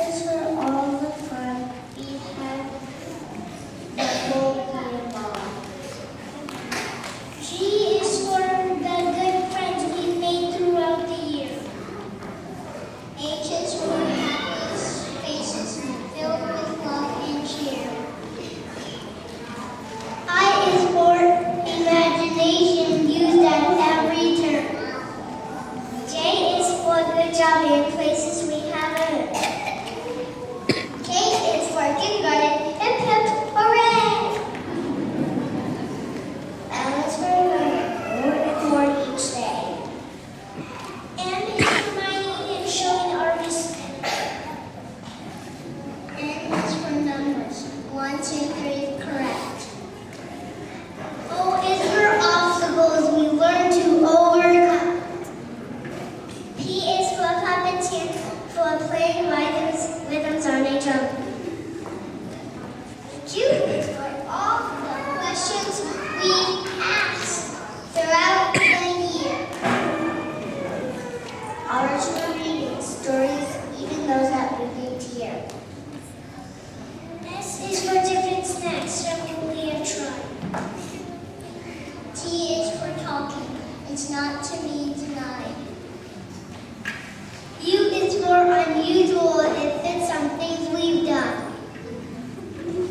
is for all the fun we had the whole year long. G is for the good friends we made throughout the year. H is for happy faces filled with love and cheer. I is for imagination used at every turn. J is for good job and places we have earned. K is for kindergarten, hip hip, hooray! L is for learning more each day. M is for mining and showing our respect. N is for numbers, 1, 2, 3, correct. O is for obstacles we learn to overcome. P is for puppets for playing rhythms on a drum. Q is for all the questions we asked throughout the year. R is for reading stories, even those that we didn't hear. S is for different snacks that we have tried. T is for talking. It's not to be denied. U is for unusual. It fits on things we've done.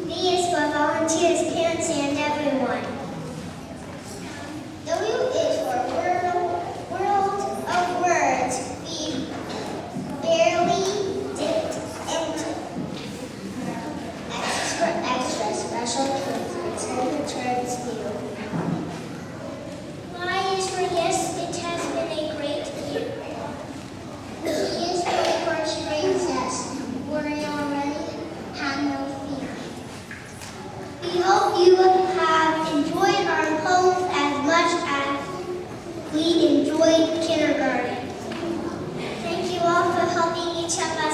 V is for volunteers, parents, and everyone. W is for world of words we barely dipped into. X is for extra special kids until the turns new. Y is for yes, it has been a great year. T is for first grade zest. Worry already, have no fear. We hope you have enjoyed our poems as much as we enjoyed kindergarten. Thank you all for helping each other